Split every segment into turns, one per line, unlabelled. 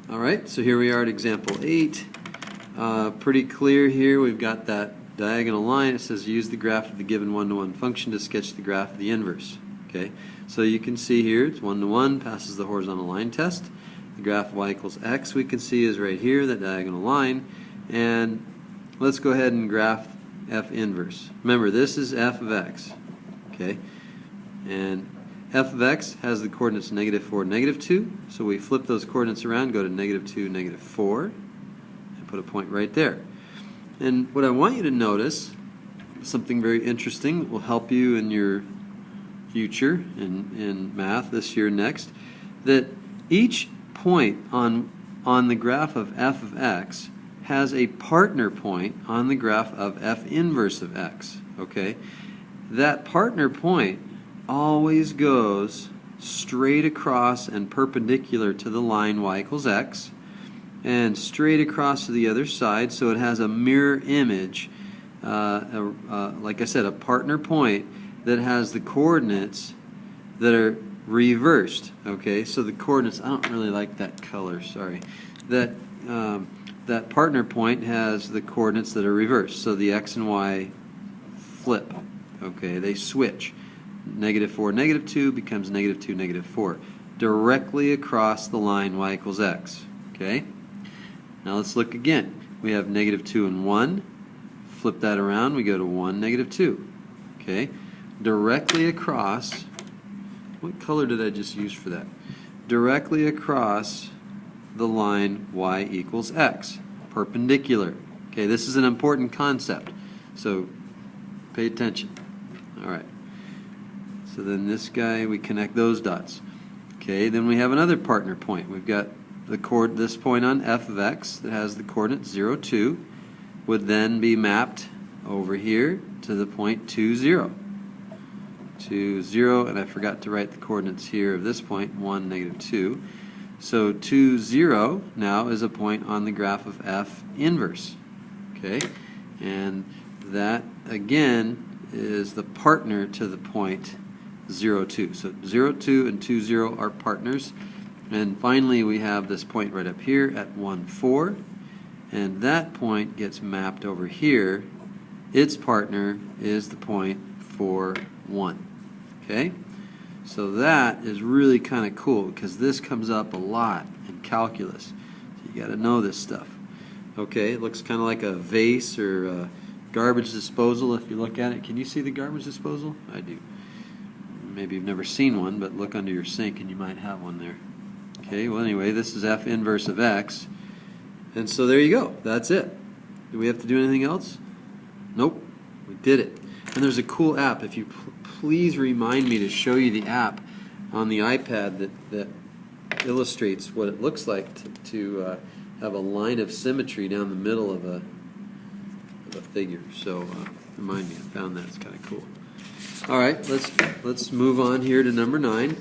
Alright, so here we are at example 8. Pretty clear here. We've got that diagonal line. It says use the graph of the given one-to-one function to sketch the graph of the inverse. Okay, so you can see here it's one-to-one, passes the horizontal line test. The graph of y equals x we can see is right here, that diagonal line. And let's go ahead and graph f inverse. Remember, this is f of x. Okay, and f of x has the coordinates -4, -2, so we flip those coordinates around, go to -2, -4, and put a point right there. And what I want you to notice, something very interesting that will help you in your future in math this year next, that each point on the graph of f of x has a partner point on the graph of f inverse of x. Okay, that partner point always goes straight across and perpendicular to the line y equals x, and straight across to the other side, so it has a mirror image, like I said, a partner point that has the coordinates that are reversed. Okay, so the coordinates, I don't really like that color, sorry, that partner point has the coordinates that are reversed, so the x and y flip. Okay, they switch. -4, -2 becomes -2, -4, directly across the line y equals x. Okay, now let's look again. We have -2 and 1. Flip that around, we go to 1, -2. Okay, directly across, what color did I just use for that? Directly across the line y equals x, perpendicular. Okay, this is an important concept, so pay attention. Alright, so then this guy, we connect those dots. Okay, then we have another partner point. We've got this point on f of x that has the coordinate 0, 2, would then be mapped over here to the point 2, 0. 2, 0, and I forgot to write the coordinates here of this point, 1, -2. So 2, 0 now is a point on the graph of f inverse. Okay, and that again is the partner to the point 0, 2. So 0, 2 and 2, 0 are partners. And finally we have this point right up here at 1, 4. And that point gets mapped over here. Its partner is the point 4, 1. Okay? So that is really kind of cool because this comes up a lot in calculus. So you got to know this stuff. Okay, it looks kind of like a vase or a garbage disposal if you look at it. Can you see the garbage disposal? I do. Maybe you've never seen one, but look under your sink and you might have one there. Okay, well anyway, this is f inverse of x. And so there you go. That's it. Do we have to do anything else? Nope. We did it. And there's a cool app. If you please remind me to show you the app on the iPad that illustrates what it looks like to have a line of symmetry down the middle of a figure. So remind me, I found that. It's kind of cool. All right, let's move on here to number 9.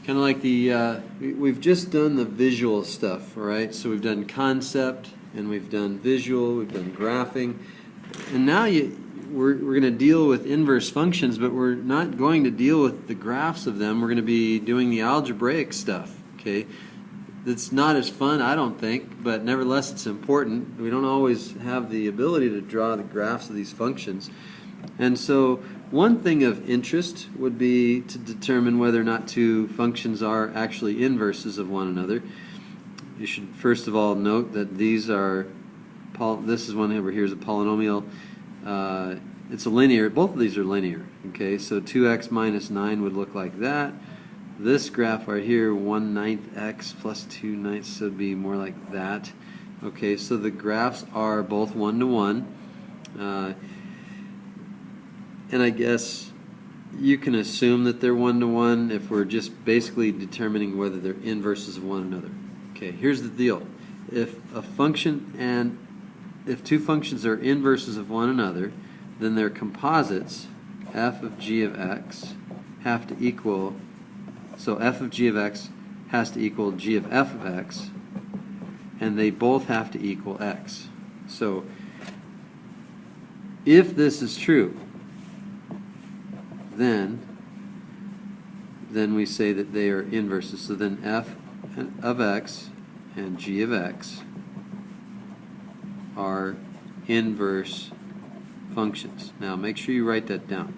Kind of like we've just done the visual stuff, all right? So we've done concept, and we've done visual, we've done graphing, and now we're going to deal with inverse functions, but we're not going to deal with the graphs of them. We're going to be doing the algebraic stuff, okay? It's not as fun, I don't think, but nevertheless it's important. We don't always have the ability to draw the graphs of these functions. And so one thing of interest would be to determine whether or not two functions are actually inverses of one another. You should first of all note that these are, this is one over here is a polynomial. It's a linear, both of these are linear. Okay, so 2x minus 9 would look like that. This graph right here, 1/9 x plus 2/9, so it'd be more like that. Okay, so the graphs are both one-to-one. And I guess you can assume that they're one-to-one if we're just basically determining whether they're inverses of one another. Okay, here's the deal. If two functions are inverses of one another, then their composites, f of g of x, have to equal, so f of g of x has to equal g of f of x, and they both have to equal x. So if this is true, then we say that they are inverses. So then f of x and g of x are inverse functions. Now make sure you write that down,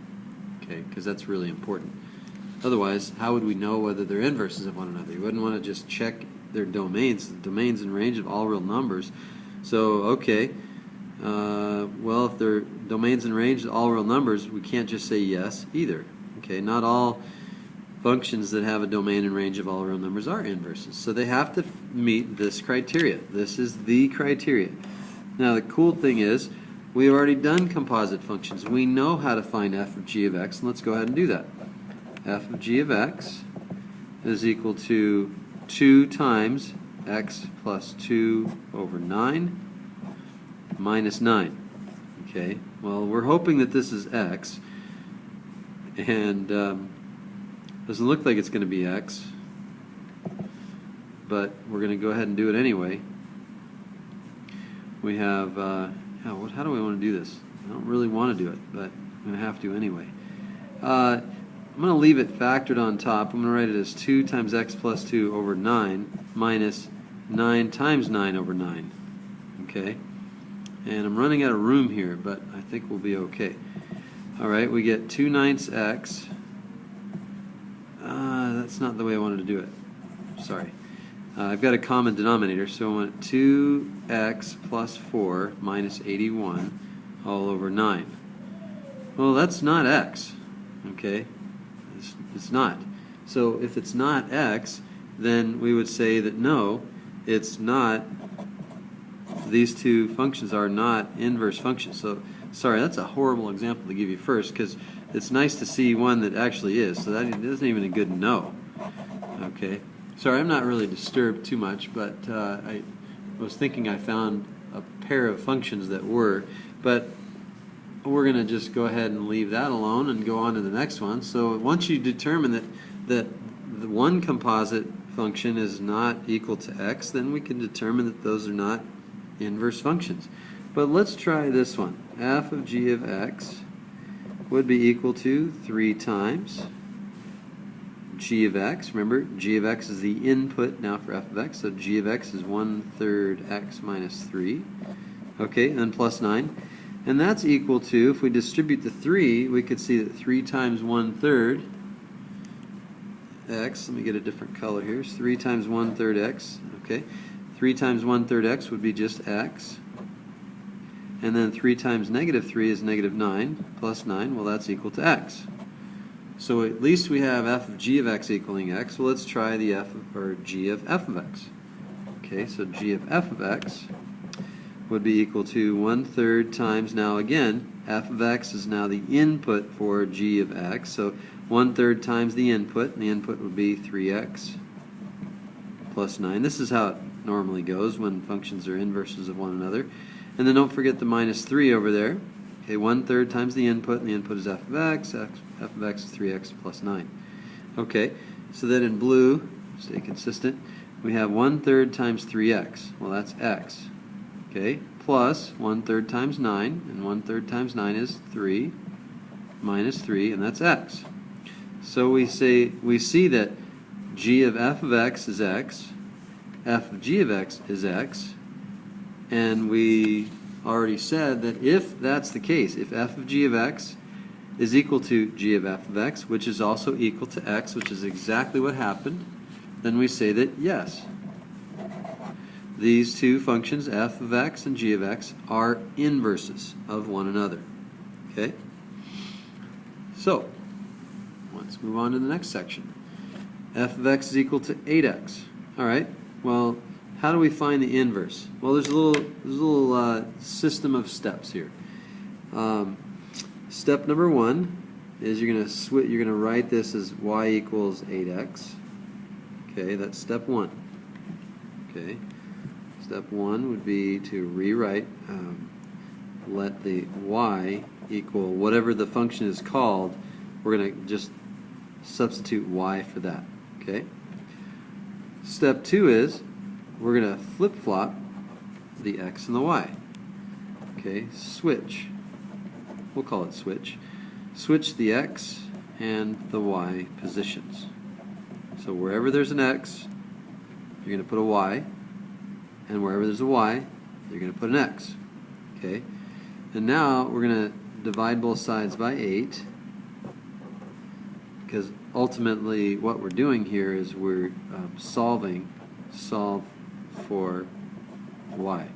okay, because that's really important. Otherwise, how would we know whether they're inverses of one another? You wouldn't want to just check their domains. The domains in range of all real numbers. So, okay, well, if they're domains in range of all real numbers, we can't just say yes either. Okay, not all functions that have a domain in range of all real numbers are inverses. So they have to meet this criteria. This is the criteria. Now, the cool thing is, we've already done composite functions. We know how to find f of g of x, and let's go ahead and do that. F of g of x is equal to 2 times x plus 2 over 9 minus 9. Okay, well, we're hoping that this is x, and doesn't look like it's going to be x, but we're going to go ahead and do it anyway. We have, how do we want to do this? I don't really want to do it, but I'm going to have to anyway. I'm going to leave it factored on top. I'm going to write it as 2 times x plus 2 over 9 minus 9 times 9 over 9. Okay? And I'm running out of room here, but I think we'll be okay. Alright, we get 2/9 x. That's not the way I wanted to do it. Sorry. I've got a common denominator, so I want 2x plus 4 minus 81 all over 9. Well, that's not x. Okay? It's not. So if it's not x, then we would say that no, it's not. These two functions are not inverse functions. So, sorry, that's a horrible example to give you first, because it's nice to see one that actually is. So that isn't even a good no. Okay. Sorry, I'm not really disturbed too much, but I was thinking I found a pair of functions that were, but we're going to just go ahead and leave that alone and go on to the next one. So once you determine that the one composite function is not equal to x, then we can determine that those are not inverse functions. But let's try this one. F of g of x would be equal to 3 times g of x. Remember, g of x is the input now for f of x, so g of x is 1/3 x minus 3. Okay, and then plus 9. And that's equal to, if we distribute the 3, we could see that 3 times 1/3 x, let me get a different color here, it's 3 times 1/3 x, okay. 3 times 1/3 x would be just x. And then 3 times -3 is -9, plus 9, well, that's equal to x. So at least we have f of g of x equaling x. Well, let's try the g of f of x. Okay, so g of f of x would be equal to 1/3 times, now again, f of x is now the input for g of x, so 1/3 times the input, and the input would be 3x plus 9. This is how it normally goes when functions are inverses of one another. And then don't forget the minus 3 over there. Okay, 1/3 times the input, and the input is f of x. F of x is 3x plus 9. Okay, so then in blue, stay consistent, we have 1/3 times 3x. Well, that's x. Okay, plus 1/3 times 9, and 1/3 times 9 is 3, minus 3, and that's x. So we see that g of f of x is x, f of g of x is x, and we already said that if that's the case, if f of g of x is equal to g of f of x, which is also equal to x, which is exactly what happened, then we say that yes, these two functions, f of x and g of x, are inverses of one another. Okay? So, let's move on to the next section. F of x is equal to 8x. Alright, well, how do we find the inverse? Well, there's a little system of steps here. Step number 1 is you're going to write this as y equals 8x. Okay, that's step 1. Okay. Step 1 would be to rewrite, let the y equal whatever the function is called. We're going to just substitute y for that. Okay. Step 2 is we're going to flip-flop the x and the y. Okay, switch. We'll call it switch. Switch the x and the y positions. So wherever there's an x, you're going to put a y. and wherever there's a y, you're going to put an x. Okay? And now we're going to divide both sides by 8, because ultimately what we're doing here is we're solve for y.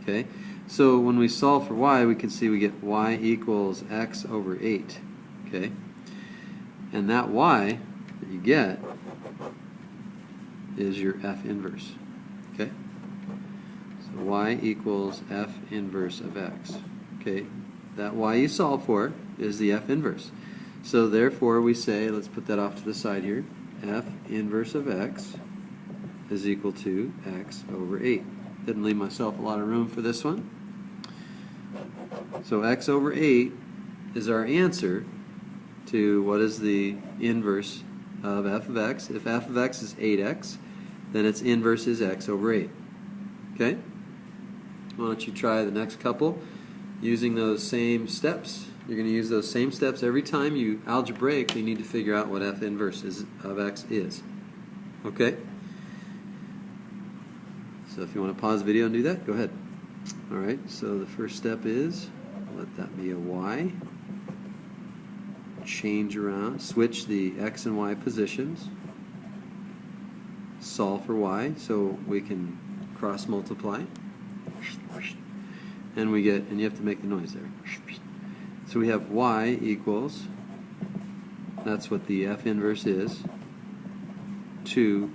Okay? So when we solve for y, we can see we get y equals x over 8. Okay? And that y that you get is your f inverse. Okay? So y equals f inverse of x. Okay? That y you solve for is the f inverse. So therefore we say, let's put that off to the side here, f inverse of x is equal to x over 8. Didn't leave myself a lot of room for this one. So x over 8 is our answer to what is the inverse of f of x. If f of x is 8x, then its inverse is x over 8. Okay? Why don't you try the next couple using those same steps. You're going to use those same steps every time you algebraically need to figure out what f inverse of x is. Okay? So if you want to pause the video and do that, go ahead. Alright, so the first step is, let that be a y. Change around, switch the x and y positions. Solve for y, so we can cross multiply. And we get, and you have to make the noise there. So we have y equals, that's what the f inverse is, 2,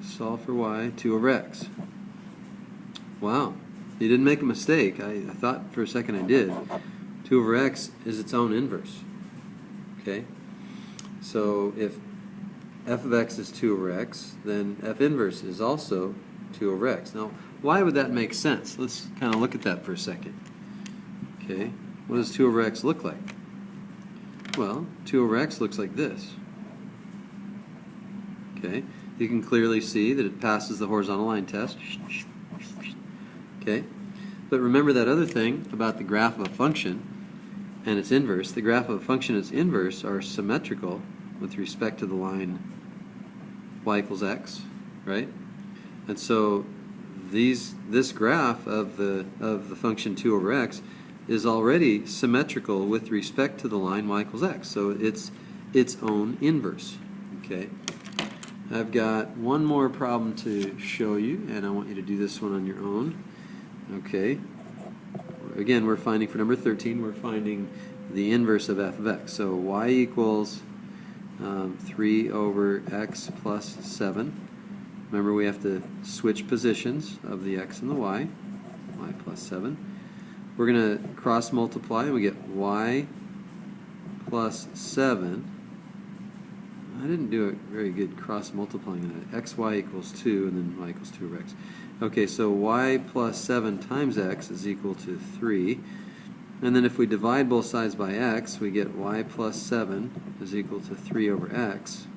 solve for y, 2 over x. Wow, you didn't make a mistake. I thought for a second I did. 2 over x is its own inverse. Okay? So if f of x is 2 over x, then f inverse is also 2 over x. Now, why would that make sense? Let's kind of look at that for a second. Okay, what does 2 over x look like? Well, 2 over x looks like this. Okay, you can clearly see that it passes the horizontal line test. Okay, but remember that other thing about the graph of a function and its inverse. The graph of a function and its inverse are symmetrical with respect to the line y equals x, right? And so this graph of the function 2 over x is already symmetrical with respect to the line y equals x. So it's its own inverse. Okay. I've got one more problem to show you, and I want you to do this one on your own. Okay. Again, we're finding for number 13, we're finding the inverse of f of x. So y equals 3 over x plus 7. Remember, we have to switch positions of the x and the y plus 7. We're going to cross multiply, and we get y plus 7. I didn't do a very good cross multiplying on that. xy equals 2, and then y equals 2 over x. Okay, so y plus 7 times x is equal to 3. And then if we divide both sides by x, we get y plus 7 is equal to 3 over x.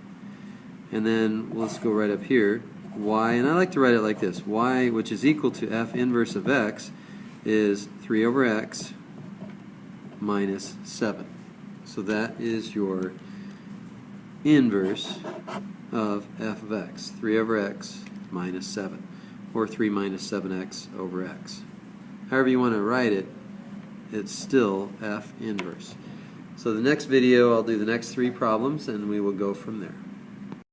And then let's go right up here. Y, and I like to write it like this. Y, which is equal to f inverse of x, is 3 over x minus 7. So that is your inverse of f of x, 3 over x minus 7, or 3 minus 7x over x. However you want to write it, it's still f inverse. So the next video I'll do the next 3 problems, and we will go from there.